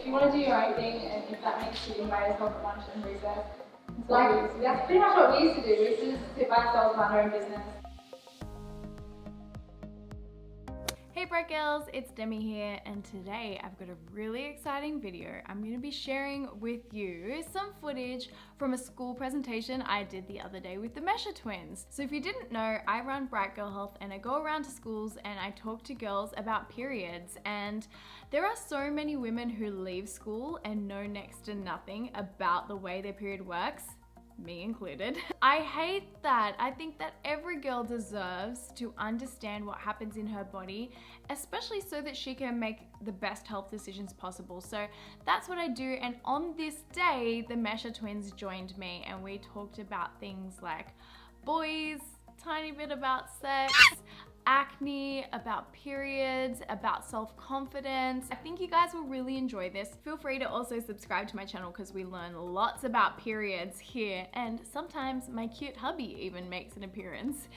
if you want to do your own thing, and if that means sitting by yourself at lunch and recess, that's pretty much what we used to do. We used to just sit by ourselves, mind our own business. Hey Bright Girls, it's Demi here, and today I've got a really exciting video. I'm going to be sharing with you some footage from a school presentation I did the other day with the Mescia Twins. So if you didn't know, I run Bright Girl Health and I go around to schools and I talk to girls about periods, and there are so many women who leave school and know next to nothing about the way their period works. Me included. I hate that. I think that every girl deserves to understand what happens in her body, especially so that she can make the best health decisions possible. So that's what I do, and on this day, the Mescia Twins joined me and we talked about things like boys, tiny bit about sex, acne, about periods, about self-confidence. I think you guys will really enjoy this. Feel free to also subscribe to my channel because we learn lots about periods here, and sometimes my cute hubby even makes an appearance.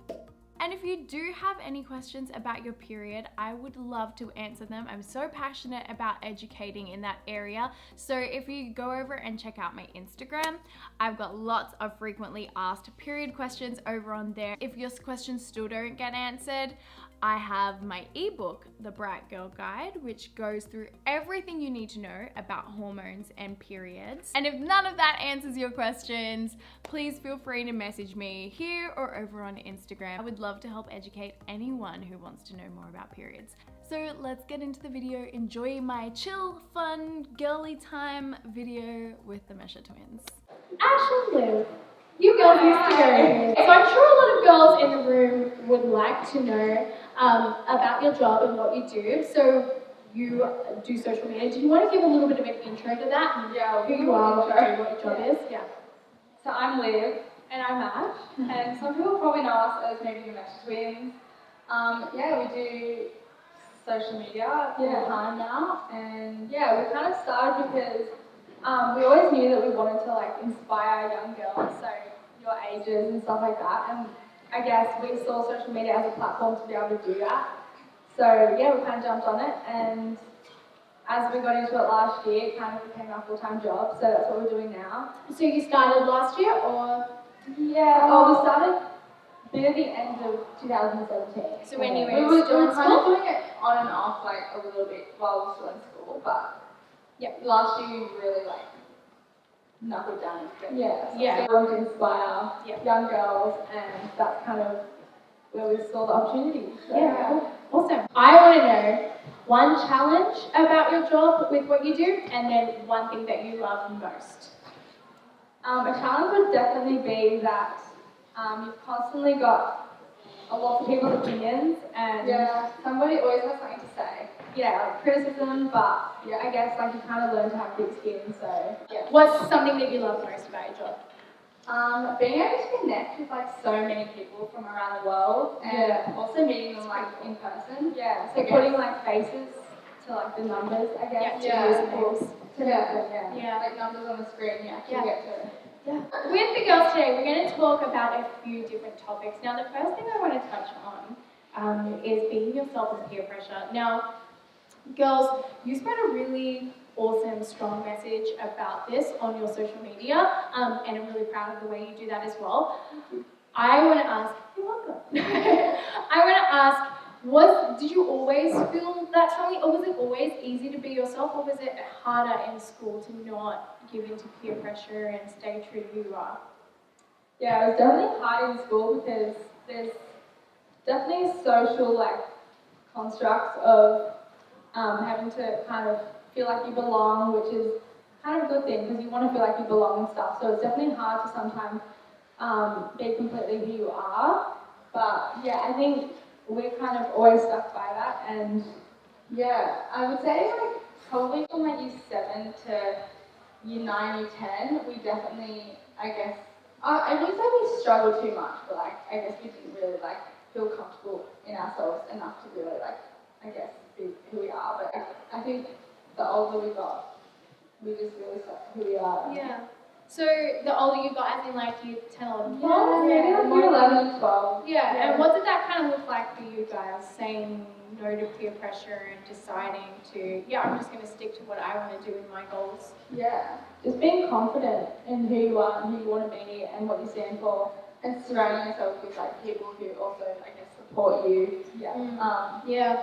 And if you do have any questions about your period, I would love to answer them. I'm so passionate about educating in that area. So if you go over and check out my Instagram, I've got lots of frequently asked period questions over on there. If your questions still don't get answered, I have my ebook, The Bright Girl Guide, which goes through everything you need to know about hormones and periods. And if none of that answers your questions, please feel free to message me here or over on Instagram. I would love to help educate anyone who wants to know more about periods. So let's get into the video. Enjoy my chill, fun, girly time video with the Mescia Twins. Actually, you girls used to go. So I'm sure a lot of girls in the room would like to know about your job and what you do. So you do social media. Do you want to give a little bit of an intro to that? Yeah, who you are, what you do, what your job is? Yeah. So I'm Liv and I'm Ash, and some people probably know us as maybe the Mescia Twins. Yeah, we do social media all the time now, and yeah, we kind of started because we always knew that we wanted to like inspire young girls, so your ages and stuff like that, and I guess we saw social media as a platform to be able to do that. So yeah, we kind of jumped on it, and as we got into it last year, it kind of became our full-time job, so that's what we're doing now. So you started last year, or? Yeah, we started near the end of 2017. So when you we were still in kind of school? doing it on and off like a little bit while we were still in school, but yeah, last year we really like knuckled down. Yeah. So we wanted to inspire young girls, and that's kind of where we saw the opportunity. So, yeah, awesome. I want to know one challenge about your job with what you do, and then one thing that you love most. A challenge would definitely be that you've constantly got a lot of people's opinions, and somebody always has something to say. Yeah, like criticism, but yeah, I guess like you kind of learn to have thick skin. So yeah. What's something that you love most about your job? Being able to connect with like so many people from around the world, and also meeting them like in person. Yeah, so putting like faces to like the numbers, I guess. Like numbers on the screen, you actually get to. Yeah. With the girls today, we're going to talk about a few different topics. Now, the first thing I want to touch on is being yourself and peer pressure. Now, girls, you spread a really awesome, strong message about this on your social media, and I'm really proud of the way you do that as well. I want to ask, you're welcome. I want to ask, did you always feel that strongly, or was it always easy to be yourself, or was it harder in school to not give in to peer pressure and stay true to who you are? Yeah, it was definitely hard in school because there's definitely social like constructs of having to kind of feel like you belong, which is kind of a good thing because you want to feel like you belong and stuff. So it's definitely hard to sometimes be completely who you are. But yeah, I think we kind of always stuck by that, and yeah, I would say like probably from like year 7 to year 9, year 10, we definitely, I guess, I wouldn't say we struggled too much, but like I guess we didn't really like feel comfortable in ourselves enough to really like, I guess, be who we are. But I think the older we got, we just really stuck who we are. Yeah. So the older you got, as in like year 10, 11, 12? Yeah, maybe like year 11 and 12. Yeah, and what did that kind of look like for you guys, saying no to peer pressure and deciding to, yeah, I'm just going to stick to what I want to do in my goals. Yeah, just being confident in who you are and who you want to be and what you stand for, and surrounding yourself with like people who also, I guess, support you. Yeah.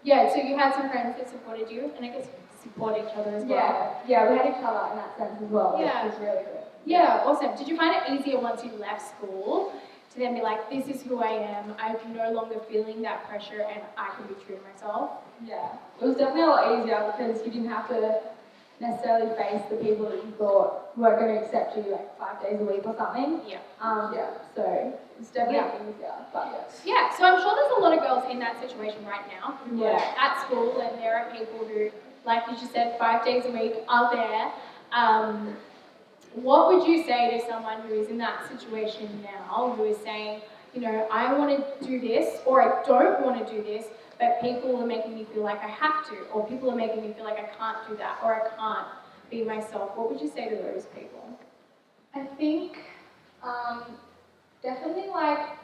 Yeah. So you had some friends that supported you, and I guess support each other as well. Yeah, we had each other in that sense as well. Yeah. Which was really good. Yeah, awesome. Did you find it easier once you left school to then be like, this is who I am, I'm no longer feeling that pressure and I can be true to myself? Yeah, it was definitely a lot easier because you didn't have to necessarily face the people that you thought were going to accept you like 5 days a week or something. Yeah. So it's definitely easier. But yeah, so I'm sure there's a lot of girls in that situation right now who Yeah. are at school, and there are people who, like you just said, 5 days a week are there. What would you say to someone who is in that situation now, who is saying, you know, I want to do this, or I don't want to do this, but people are making me feel like I have to, or people are making me feel like I can't do that, or I can't be myself? What would you say to those people? I think definitely like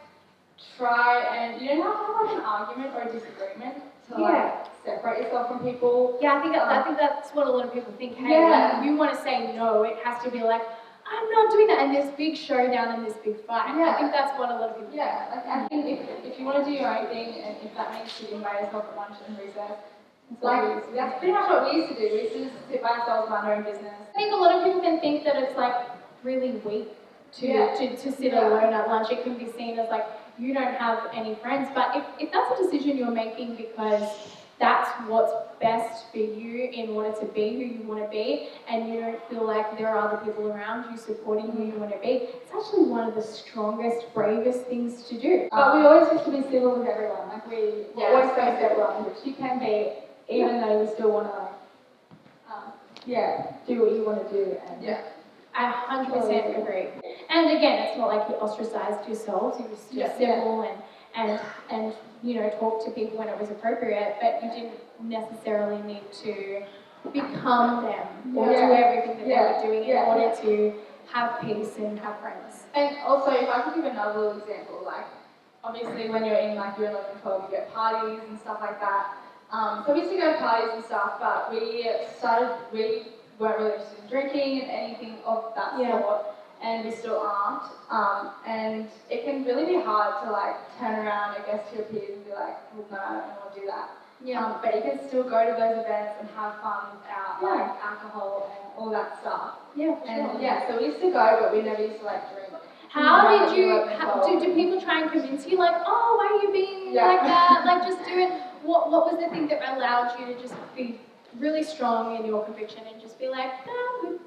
try and you don't have to have like an argument or a disagreement to like separate yourself from people. Yeah, I think that's what a lot of people think. Hey, Yeah. like, if you want to say no, it has to be like, I'm not doing that, and this big showdown and this big fight. Yeah. I think that's what a lot of people think. Yeah, like I think if you want to do your own thing and if that means sitting by yourself at lunch and recess, that's pretty much what we used to do. We used to just sit by ourselves, mind our own business. I think a lot of people can think that it's like really weak to sit alone at lunch. It can be seen as like you don't have any friends, but if that's a decision you're making because that's what's best for you in order to be who you want to be, and you don't feel like there are other people around you supporting who you want to be, it's actually one of the strongest, bravest things to do. But we always used to be civil with everyone. Like we always face everyone, which you can be, even though you still want to do what you want to do. And I 100% agree. And again, it's not like you ostracized yourselves, you were still civil and you know, talk to people when it was appropriate, but you didn't necessarily need to become them or do everything that they were doing in order to have peace and have friends. And also, if I could give another little example, like obviously when you're in like year 11 and 12, you get parties and stuff like that. So we used to go to parties and stuff, but we weren't really interested in drinking and anything of that sort, and we still aren't. And it can really be hard to like turn around, I guess, to your peers and be like, well, no, I don't want to do that. But you can still go to those events and have fun without like alcohol and all that stuff. So we used to go, but we never used to like drink. How did people try and convince you, like, oh, why are you being like that? Like, just do it. What was the thing that allowed you to just be really strong in your conviction and just be like, no,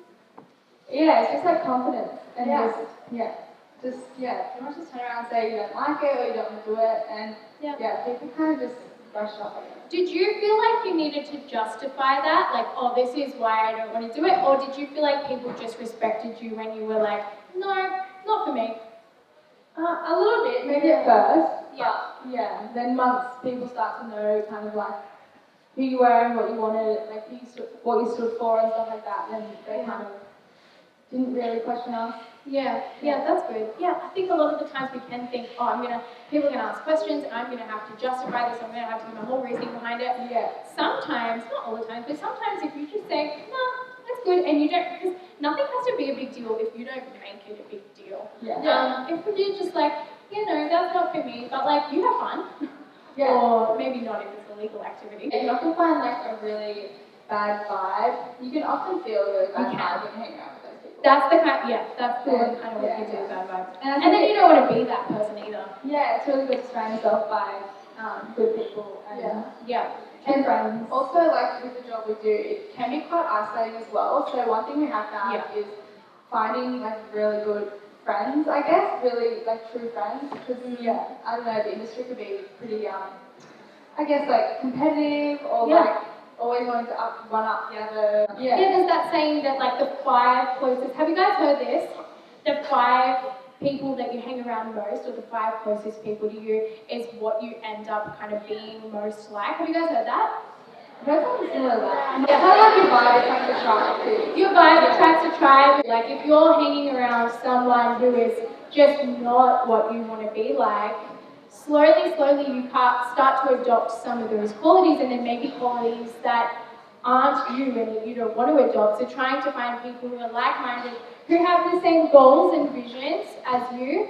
it's just like confidence and pretty much just turn around and say you don't like it or you don't want to do it, and people kind of just brush off on it. Did you feel like you needed to justify that? Like, oh, this is why I don't want to do it? Or did you feel like people just respected you when you were like, no, not for me? A little bit, maybe at first. Then once people start to know kind of like who you were and what you wanted, like what you stood for and stuff like that, then they kind of didn't really question us. That's good. I think a lot of the times we can think, oh, people are gonna ask questions, and I'm gonna have to justify this, I'm gonna have to give my whole reasoning behind it. Sometimes, not all the time, but sometimes if you just say, no, that's good, and you don't, because nothing has to be a big deal if you don't make it a big deal. If you're just like, that's not for me, but like, you have fun. Or maybe not if it's a legal activity. If you often find like a really bad vibe, you can often feel a really bad vibe when you hang around with those people. That's the kind, that's the kind of what you do with bad vibes. And then you don't want to be that person either. It's really good to surround yourself by good people and and friends. Also, like with the job we do, it can be quite isolating as well. So one thing we have found is finding like really good friends, I guess, really like true friends, because I don't know, the industry could be pretty I guess like competitive or like always wanting to one up the other. There's that saying that like the 5 closest, have you guys heard this? The 5 people that you hang around most, or the 5 closest people to you, is what you end up kind of being most like. Have you guys heard that? I've heard something similar to that. It's kind of like your vibe attracts a tribe too. Your vibe attracts a tribe. Like if you're hanging around someone who is just not what you want to be like, slowly you start to adopt some of those qualities, and then maybe qualities that aren't you and that you don't want to adopt. So trying to find people who are like-minded, who have the same goals and visions as you,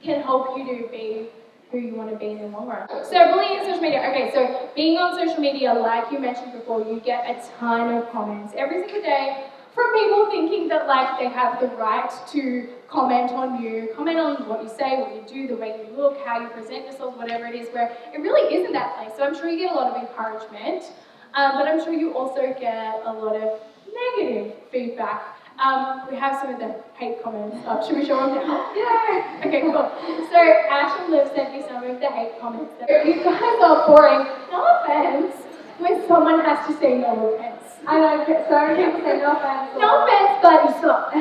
can help you to be who you want to be in the long run. So bullying on social media. Okay, so being on social media, like you mentioned before, you get a ton of comments every single day from people thinking that like they have the right to comment on you, comment on what you say, what you do, the way you look, how you present yourself, whatever it is, where it really isn't that place. So I'm sure you get a lot of encouragement, but I'm sure you also get a lot of negative feedback. We have some of the hate comments up. Should we show them now? Yeah. Okay, cool. So Ash and Liv sent me some of the hate comments. You guys are boring. No offense. When someone has to say no offense. I know, so many people say no offense. No offense, but you suck.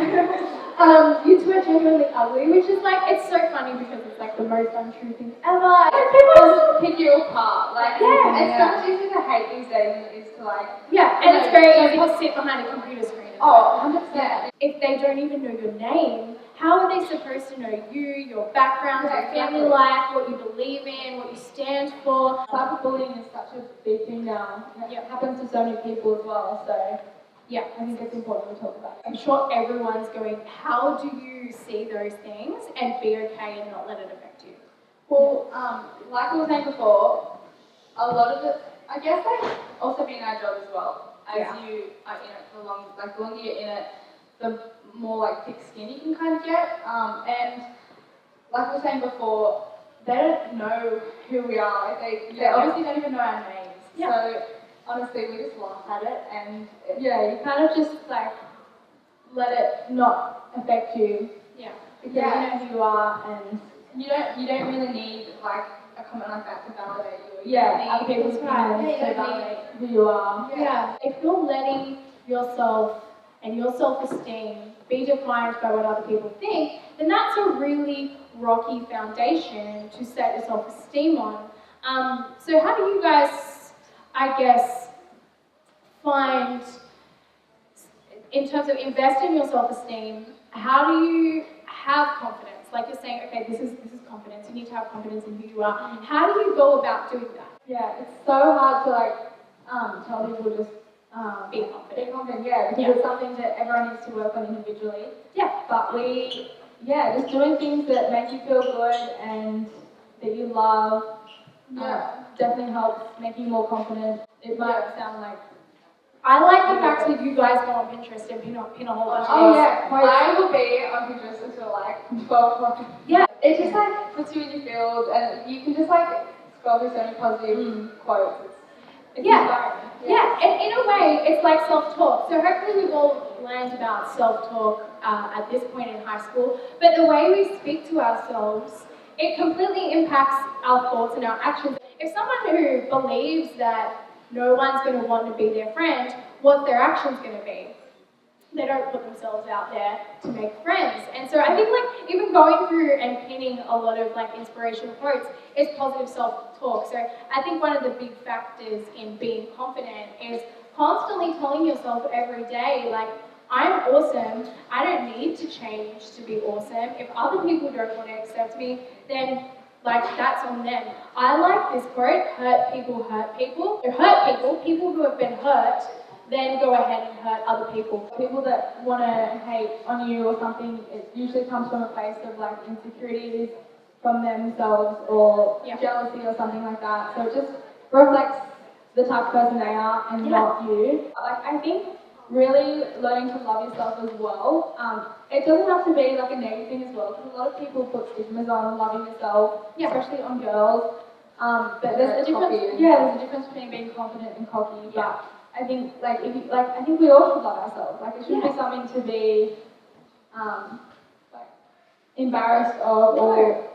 You two are genuinely ugly, which is like, it's so funny because it's like the most untrue thing ever. People just pick you apart. Like, yeah, it's so much easier to hate these days than it is to like. Yeah, and it's very easy to sit behind a computer screen. Oh, 100%. If they don't even know your name, how are they supposed to know you, your background, Yeah, your family life, what you believe in, what you stand for? Cyberbullying is such a big thing now. It happens to so many people as well, so yeah, I think it's important to talk about it. I'm sure everyone's going, how do you see those things and be okay and not let it affect you? Well, like we were saying before, a lot of it, I guess, like, also being our job as well. As you are in it for long, like the longer you're in it, the more like thick skin you can kind of get. And like we were saying before, they don't know who we are. Like they obviously don't even know our names. Yeah. So honestly, we just laugh at it, and you kind of just like let it not affect you. Yeah. Because you know who you are, and you don't really need like a comment like that to validate you. Yeah, other people's opinions to validate who you are. Yeah. If you're letting yourself and your self-esteem be defined by what other people think, then that's a really rocky foundation to set your self-esteem on. So how do you guys, I guess, find, in terms of invest in your self-esteem, how do you have confidence? Like you're saying, okay, this is confidence. You need to have confidence in who you are. How do you go about doing that? Yeah, it's so hard to like tell people just be confident. Be confident, because it's something that everyone needs to work on individually. Yeah, but just doing things that make you feel good and that you love, definitely helps make you more confident. It might sound like. I like the fact that you guys go on Pinterest and pin a whole bunch of Oh yeah, I will be on Pinterest until like 12 o'clock. Yeah, it just like puts you in your field, and you can just like scroll through so many positive quotes. It's inspiring. Yeah, and in a way, it's like self-talk. So hopefully we've all learned about self-talk at this point in high school, but the way we speak to ourselves, it completely impacts our thoughts and our actions. If someone who believes that no one's going to want to be their friend, what's their actions going to be? They don't put themselves out there to make friends. And so I think like even going through and pinning a lot of like inspirational quotes is positive self-talk. So I think one of the big factors in being confident is constantly telling yourself every day, like, I'm awesome, I don't need to change to be awesome. If other people don't want to accept me, then like, that's on them. I like this quote, hurt people hurt people. So hurt people, people who have been hurt, then go ahead and hurt other people. People that want to hate on you or something, it usually comes from a place of like insecurities from themselves or jealousy or something like that. So it just reflects the type of person they are and not you. Like, I think really learning to love yourself as well. It doesn't have to be like a negative thing as well, because a lot of people put stigmas on loving yourself, especially on girls. But there's a difference. There's a difference between being confident and cocky. But I think I think we all should love ourselves. Like, it shouldn't be something to be like embarrassed of or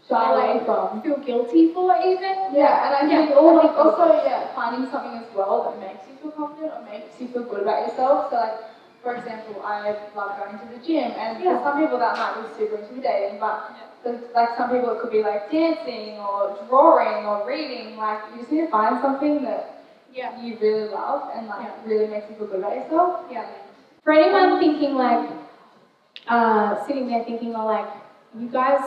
shy away from. Feel guilty for even. Yeah, and I think also finding something as well that makes you feel confident or makes you feel good about yourself. So like, for example, I love going to the gym, and for some people that might be super intimidating, but there's like some people it could be like dancing or drawing or reading. Like, you just need to find something that you really love and like really makes you feel good about yourself. Yeah. For anyone thinking like, sitting there thinking, oh, like, you guys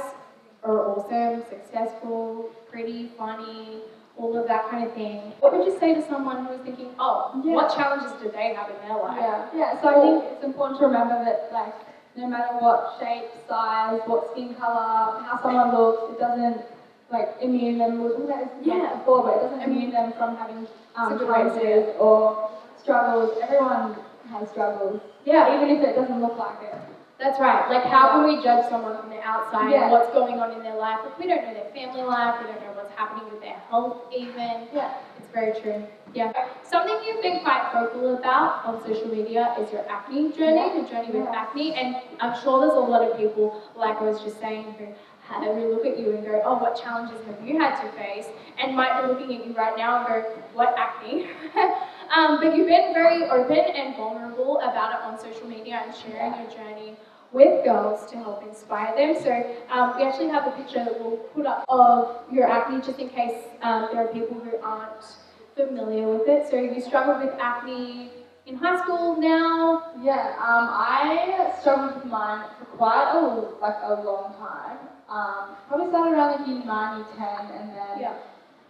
are awesome, successful, pretty, funny, all of that kind of thing. What would you say to someone who is thinking, oh, what challenges do they have in their life? Yeah. So I think it's important to remember that, like, no matter what shape, size, what skin color, how someone looks, it doesn't like immune them. We were talking about this before, but it doesn't immune them from having challenges or struggles. Everyone has struggles. Yeah, even if it doesn't look like it. That's right. Like, how can we judge someone from the outside and what's going on in their life? Like, we don't know their family life. We don't know what's happening with their health even. Yeah, it's very true. Yeah. Something you've been quite vocal about on social media is your acne journey, the journey with acne. And I'm sure there's a lot of people, like I was just saying, who look at you and go, oh, what challenges have you had to face? And might be looking at you right now and go, what acne? But you've been very open and vulnerable about it on social media and sharing your journey with girls to help inspire them. So we actually have a picture that we'll put up of your acne just in case there are people who aren't familiar with it. So you struggled with acne in high school now? Yeah, I struggled with mine for quite a long time. Probably started around like year 9, year 10, and then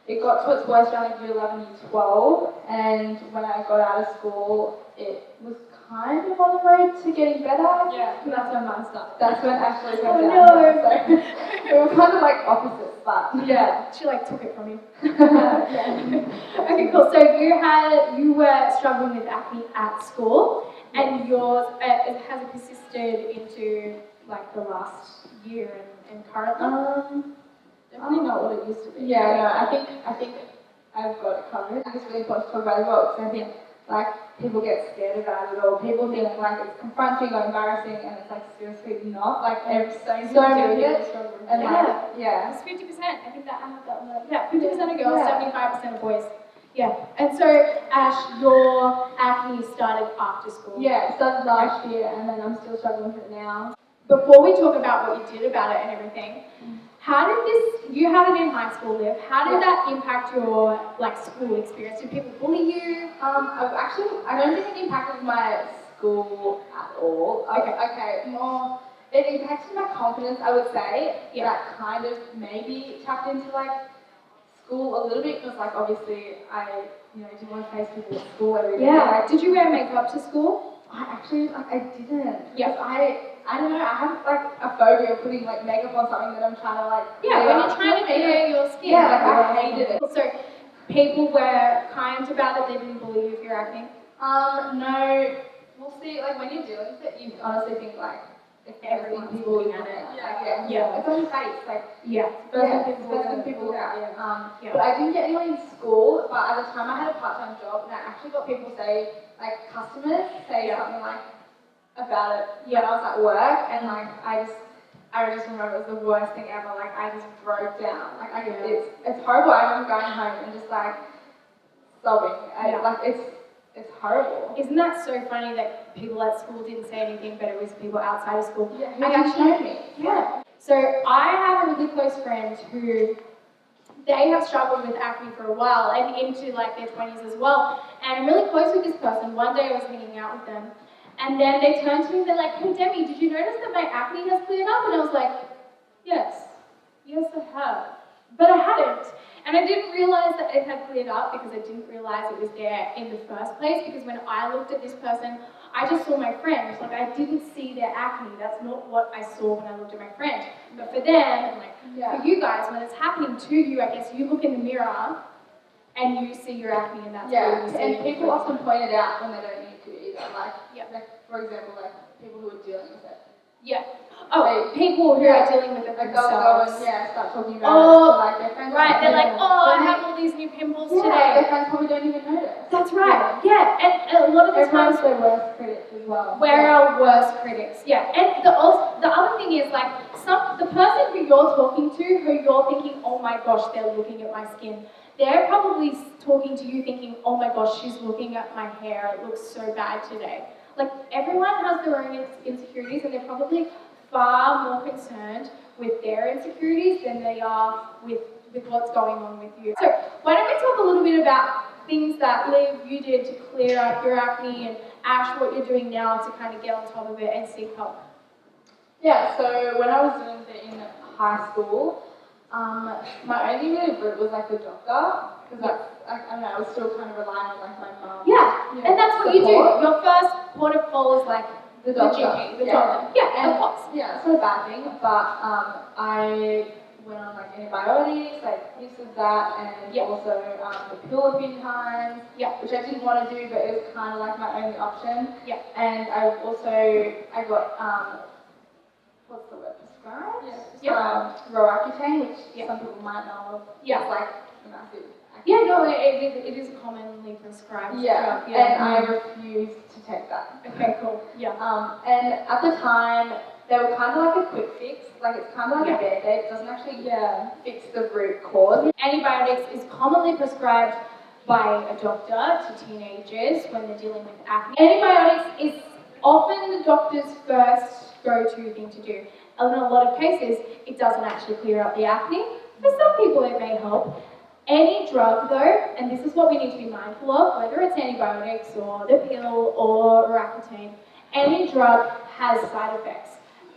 it got to its worst around like year 11, year 12, and when I got out of school, it was kind of on the road to getting better. Yeah, that's when mine started. That's when actually went down. No. So it was kind of like opposites, but she like took it from you. Okay, cool. So you were struggling with acne at school, and yours has it persisted into like the last year and currently? Definitely not what it used to be. Yeah, no, I think I've got it covered. I think it's really important to talk about as well, because I think like people get scared about it, or people think like it's confronting or embarrassing, and it's like seriously not. Like so many it, and it's 50%. I think that I have that one. Yeah, 50% of girls, 75% of boys. Yeah, and so Ash, your acne started after school. Yeah, it started last year, and then I'm still struggling with it now. Before we talk about what you did about it and everything, how did you had it in high school, Liv, how did that impact your like school experience? Did people bully you? I don't think it impacted my school at all. More, it impacted my confidence, I would say. That kind of maybe tapped into like school a little bit, because like obviously I didn't want to face people at school every day. Yeah. Did you wear makeup to school? I didn't. Yes, I don't know, I have like a phobia of putting like makeup on something that I'm trying to like when you're trying to clear your skin. Yeah, like I hated it. So people were kind about it, they didn't believe you if you're acne? No. We'll see, like when you're dealing with it, you honestly think like everyone's looking at it. It's on your face, like first thing people look at. But I didn't get anyone in school, but at the time I had a part-time job, and I actually got people say, like customers say something like about it when I was at work, and like I just remember it was the worst thing ever. Like I just broke down. Like it's horrible. I remember going home and just like sobbing. Like it's horrible. Isn't that so funny that people at school didn't say anything, but it was people outside of school? Yeah, who actually know me. Yeah. So I have a really close friend who they have struggled with acne for a while and into like their 20s as well. And I'm really close with this person. One day I was hanging out with them, and then they turned to me and they're like, hey Demi, did you notice that my acne has cleared up? And I was like, yes I have. But I hadn't. And I didn't realize that it had cleared up because I didn't realize it was there in the first place, because when I looked at this person, I just saw my friend. Like I didn't see their acne. That's not what I saw when I looked at my friend. But for them, for you guys, when it's happening to you, I guess you look in the mirror and you see your acne, and that's where you see it. And people often point it out when they don't need to either. Like for example, like people who are dealing with it. Yeah. Oh, people who are dealing with it themselves. Go and start talking about it to like their friends. Right, they're like, I have all these new pimples today. Their friends probably don't even notice. That's right. Yeah, and a lot of the times we're worst critics as well. We're our worst critics. Yeah, and the other thing is like the person who you're talking to, who you're thinking, oh my gosh, they're looking at my skin. They're probably talking to you thinking, oh my gosh, she's looking at my hair. It looks so bad today. Like everyone has their own insecurities, and they're probably far more concerned with their insecurities than they are with what's going on with you. So why don't we talk a little bit about things that Liv, you did to clear up your acne, and Ash, what you're doing now to kind of get on top of it and seek help? Yeah, so when I was doing it in high school, my only really route was like the doctor, because that's, I don't know, I was still kind of relying on like my mum. Yeah, You know, and that's what you do. support. Your first port of call is like The doctor. GP, the doctor. Yeah, And, of course. yeah, it's not a bad thing, but I went on like antibiotics, like this and that, and also the pill a few times, which I didn't want to do, but it was kind of like my only option. Yeah. And I got what's the word, prescribed? Yeah. Roaccutane, which some people might know of. Yeah. It's like a massive. Yeah, no, it is commonly prescribed. Yeah. Drug, yeah. And I refused to take that. Okay, cool. Yeah. And at the time, they were kind of like a quick fix. Like it's kind of like a band-aid. It doesn't actually fix the root cause. Antibiotics is commonly prescribed by a doctor to teenagers when they're dealing with acne. Antibiotics is often the doctor's first go-to thing to do. And in a lot of cases, it doesn't actually clear up the acne. For some people, it may help. Any drug though, and this is what we need to be mindful of, whether it's antibiotics or the pill or Roaccutane, any drug has side effects.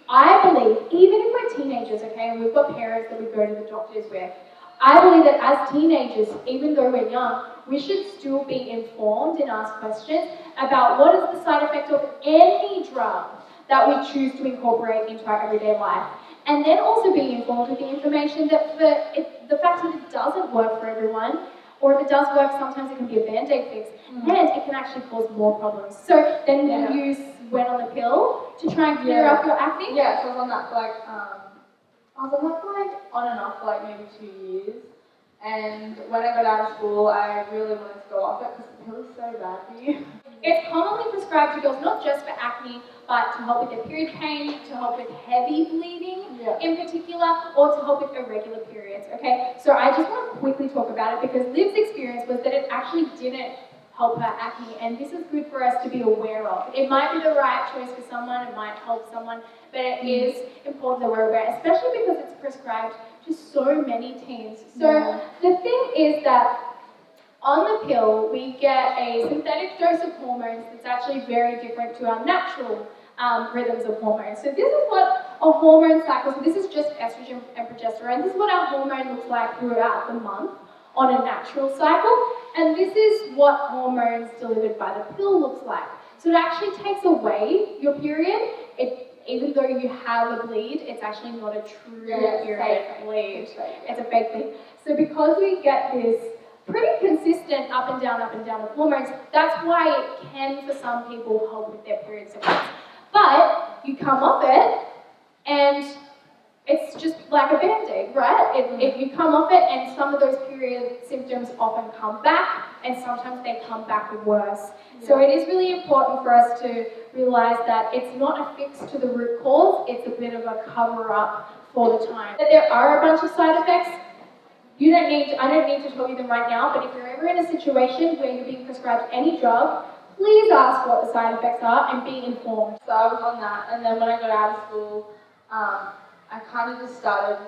I believe, even if we're teenagers, okay, and we've got parents that we go to the doctors with, I believe that as teenagers, even though we're young, we should still be informed and ask questions about what is the side effect of any drug that we choose to incorporate into our everyday life. And then also being informed with the information that the fact that it doesn't work for everyone, or if it does work, sometimes it can be a band-aid fix, and it can actually cause more problems. So then you went on the pill to try and clear up your acne? Yeah, so I was on that for like, on and off for like maybe 2 years. And when I got out of school, I really wanted to go off it because the pill is so bad for you. It's commonly prescribed to girls not just for acne, but to help with their period pain, to help with heavy bleeding in particular, or to help with irregular periods, okay? So I just want to quickly talk about it because Liv's experience was that it actually didn't help her acne, and this is good for us to be aware of. It might be the right choice for someone, it might help someone, but it is important that we're aware, especially because it's prescribed to so many teens. So the thing is that on the pill, we get a synthetic dose of hormones that's actually very different to our natural rhythms of hormones. So this is what a hormone cycle, so this is just estrogen and progesterone, this is what our hormone looks like throughout the month on a natural cycle, and this is what hormones delivered by the pill looks like. So it actually takes away your period. Even though you have a bleed, it's actually not a true period bleed. It's a fake bleed. So because we get this pretty consistent up and down of hormones, that's why it can, for some people, help with their period symptoms. But you come off it, and it's just like a band-aid, right? If you come off it, and some of those period symptoms often come back, and sometimes they come back worse. So it is really important for us to realize that it's not a fix to the root cause, it's a bit of a cover-up for the time. That there are a bunch of side effects. I don't need to tell you them right now, but if you're ever in a situation where you're being prescribed any drug, please ask what the side effects are and be informed. So I was on that, and then when I got out of school, I kind of just started,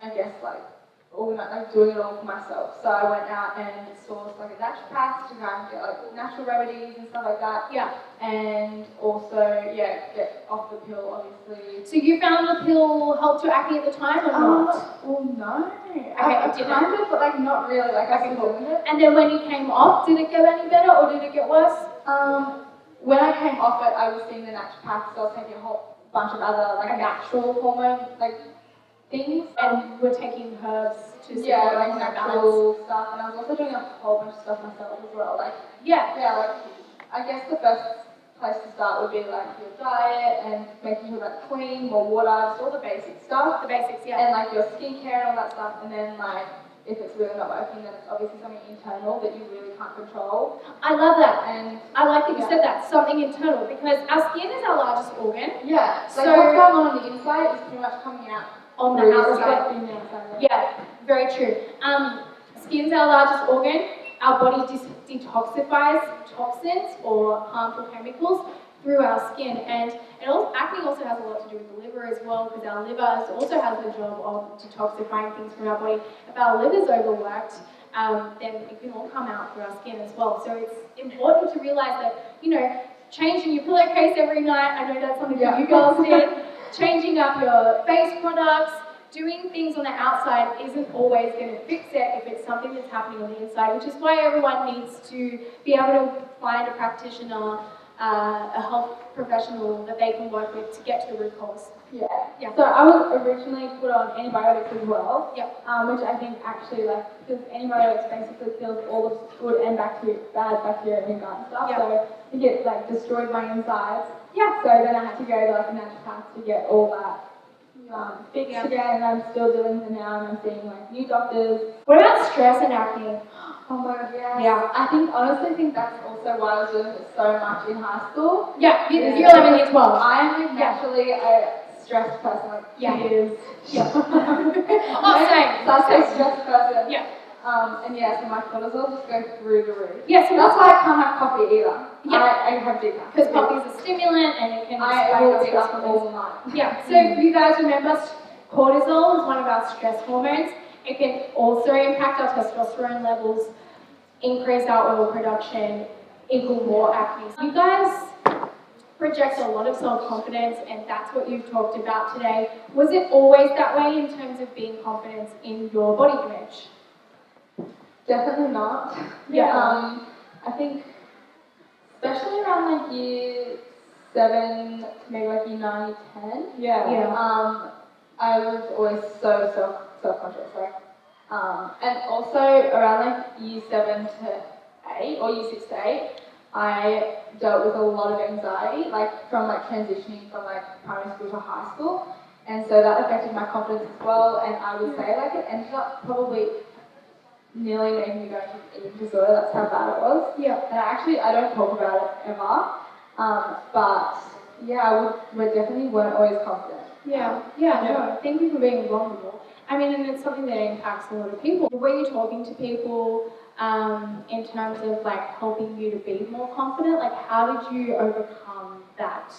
I guess, like doing it all for myself. So I went out and sourced like a naturopath to try and get like natural remedies and stuff like that. Yeah. And also, get off the pill, obviously. So you found the pill helped your acne at the time or not? Well, no. Okay, I kind of, but like not really. Like I still doing it. And then when you came off, did it get any better or did it get worse? When I came off it, I was seeing the naturopath, so I was taking a whole bunch of other like natural hormone things. And we're taking herbs to support like natural stuff, and I was also doing a whole bunch of stuff myself as well. Like I guess the first place to start would be like your diet and making sure that's clean, more water, just all the basic stuff. The basics, and like your skincare and all that stuff, and then like if it's really not working, then it's obviously something internal that you really can't control. I love that, and I like that you said that, something internal, because our skin is our largest organ. Yeah, so what's going on the inside is pretty much coming out on the outside. Yeah, very true. Skin's our largest organ. Our body detoxifies toxins or harmful chemicals through our skin, and acne also has a lot to do with the liver as well, because our liver also has the job of detoxifying things from our body. If our liver's overworked, then it can all come out through our skin as well. So it's important to realize that, changing your pillowcase every night, I know that's something that you girls did, changing up your face products, doing things on the outside isn't always going to fix it if it's something that's happening on the inside, which is why everyone needs to be able to find a practitioner, a health professional that they can work with to get to the root cause. Yeah. Yeah. So I was originally put on antibiotics as well. Yeah. Which I think actually, like, because antibiotics basically kills all the good and bad bacteria in your gut and stuff. Yeah. So it gets like destroyed my insides. Yeah. So then I had to go to like a naturopath to get all that fixed again, and I'm still dealing with it now, and I'm seeing like new doctors. What about stress and acne? Oh my god, yeah. Yeah. I honestly think that's also why I was doing it so much in high school. Yeah, year 11, year 12. I am like naturally a stressed person, like tears. Yeah. Oh, same. Such a stressed person. Yeah. And yeah, so my cortisol just goes through the roof. Yeah, so that's why I can't have coffee either. Yeah. I have decaf. Because coffee is a stimulant and it can I will be up all night. Yeah, so if you guys remember, cortisol is one of our stress hormones. It can also impact our testosterone levels, increase our oil production, equal more acne. You guys project a lot of self-confidence, and that's what you've talked about today. Was it always that way in terms of being confident in your body image? Definitely not. Yeah. I think, especially around like year 7 to maybe like year 9, year 10. Yeah. I was always so self-conscious, like, and also around like year 7 to 8 or year 6 to 8, I dealt with a lot of anxiety, like from like transitioning from like primary school to high school, and so that affected my confidence as well. And I would say like it ended up probably nearly making me go into an eating disorder. That's how bad it was. Yeah. And I don't talk about it ever, but yeah, we definitely weren't always confident. Yeah, no, thank you for being vulnerable. I mean, and it's something that impacts a lot of people. Were you talking to people in terms of like helping you to be more confident? Like, how did you overcome that?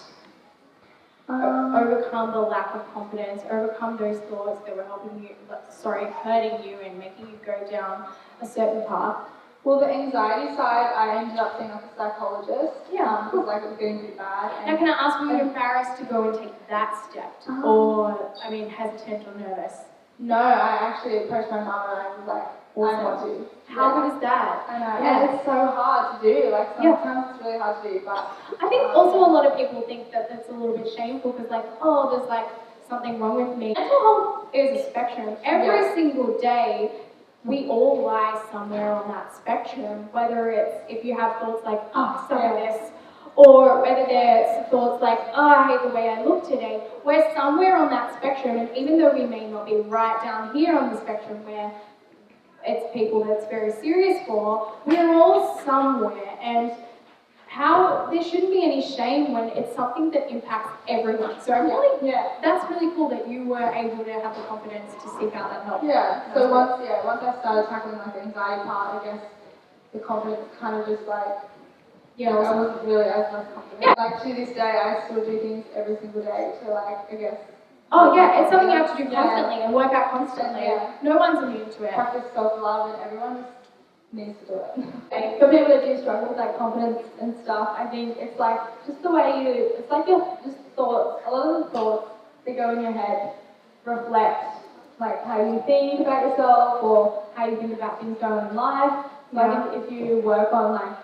Overcome the lack of confidence, overcome those thoughts that were hurting you and making you go down a certain path? Well, the anxiety side, I ended up seeing like a psychologist. Yeah. Because like it was getting pretty bad. Now, can I ask, were you embarrassed to go and take that step, or hesitant or nervous? No, I actually approached my mum and I was like, I want to. How good is that? I know. Yeah. And it's so hard to do. Like sometimes it's really hard to do, but I think also a lot of people think that that's a little bit shameful because like, oh, there's like something wrong with me. Mental health is a spectrum. Every single day, we all lie somewhere on that spectrum, whether it's if you have thoughts like, oh, some of this, or whether there's thoughts like, oh, I hate the way I look today. We're somewhere on that spectrum, and even though we may not be right down here on the spectrum where it's people that's very serious for, we're all somewhere, and there shouldn't be any shame when it's something that impacts everyone. So that's really cool that you were able to have the confidence to seek out that help. Yeah, so once I started tackling like the anxiety part, I guess the confidence kind of just like, I wasn't really as much confident. Yeah. Like to this day, I still do things every single day to like, I guess. Oh yeah, it's something you have to do constantly and work out constantly. Yeah. No one's immune to it. Practice self-love, and everyone just needs to do it. For people that do struggle with like confidence and stuff, I think it's like just the way it's like your just thoughts. A lot of the thoughts that go in your head reflect like how you think about yourself or how you think about things going on in life. So I think if you work on like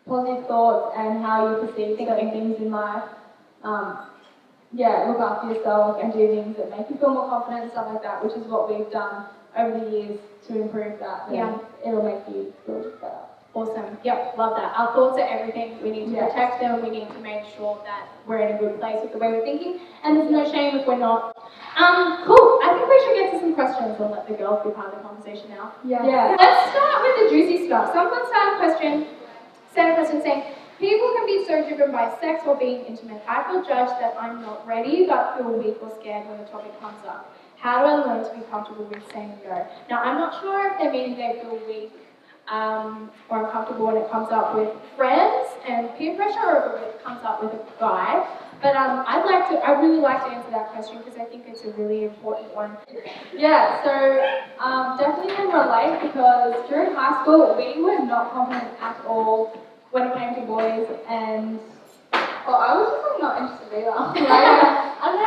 positive thoughts and how you perceive certain things in life, look after yourself and do things that make you feel more confident and stuff like that, which is what we've done over the years to improve that. It'll make you feel better. Awesome. Yep, love that. Our thoughts are everything. We need to protect them. We need to make sure that we're in a good place with the way we're thinking. And there's no shame if we're not. Cool. I think we should get to some questions and let the girls be part of the conversation now. Yeah. Let's start with the juicy stuff. Someone sent a question saying, people can be so driven by sex or being intimate. I feel judged that I'm not ready, but feel weak or scared when the topic comes up. How do I learn to be comfortable with saying no? Now, I'm not sure if they mean they feel weak or uncomfortable when it comes up with friends and peer pressure, or if it comes up with a guy. But I'd really like to answer that question because I think it's a really important one. Yeah, so definitely can relate because during high school we were not confident at all when it came to boys, and I was just like not interested either. I don't know,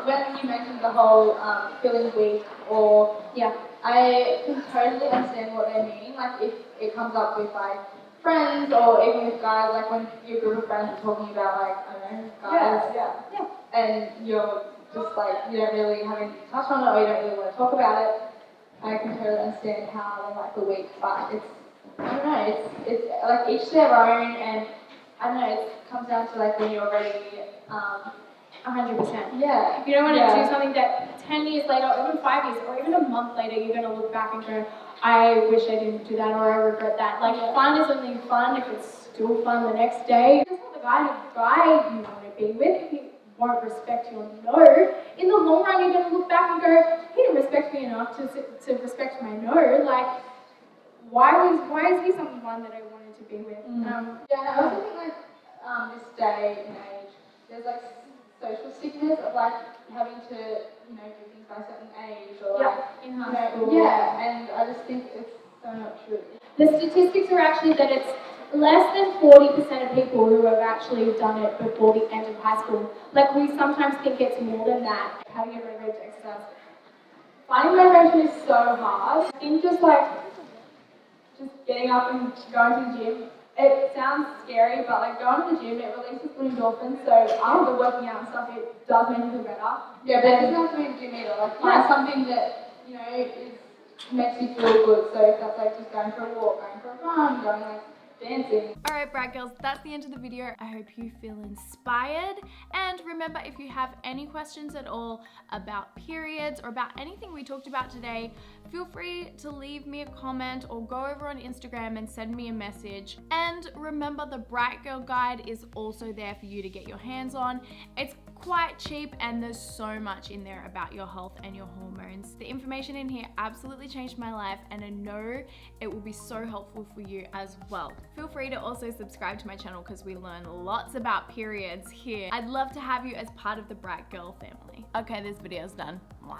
when you mentioned the whole feeling weak, or Yeah. I can totally understand what they mean. Like if it comes up with like friends or even with guys, like when your group of friends are talking about like I don't know guys, and you're just like you don't really have anything to touch on it or you don't really want to talk about it. I can totally understand how they might feel weak, but it's I don't know. It's like each their own, and I don't know. It comes down to like when you're ready. 100%. Yeah. You don't want to do something that 10 years later, or even 5 years, or even a month later, you're going to look back and go, I wish I didn't do that, or I regret that. Like, fun is only fun if it's still fun the next day. That's not the guy you want to be with. If he won't respect you or no, in the long run, you're going to look back and go, he didn't respect me enough to respect my no. Like, why is he someone that I wanted to be with? I also think like this day and age, there's like social stigmas of like having to, do things by a certain age or like in high school. and I just think it's so not true. The statistics are actually that it's less than 40% of people who have actually done it before the end of high school. Like we sometimes think it's more than that. How to get motivated to exercise. Finding motivation is so hard. I think just getting up and going to the gym. It sounds scary, but like going to the gym, it releases good endorphins. So after working out and stuff, it does make you feel better. Yeah, but it doesn't have to be a gym either. Like find something that makes you feel good. So if that's like just going for a walk, going for a run, going like dancing. Alright Bright Girls, that's the end of the video. I hope you feel inspired, and remember, if you have any questions at all about periods or about anything we talked about today, feel free to leave me a comment or go over on Instagram and send me a message. And remember, the Bright Girl Guide is also there for you to get your hands on. It's quite cheap and there's so much in there about your health and your hormones. The information in here absolutely changed my life, and I know it will be so helpful for you as well. Feel free to also subscribe to my channel because we learn lots about periods here. I'd love to have you as part of the Bright Girl family. Okay, this video's done. Mwah.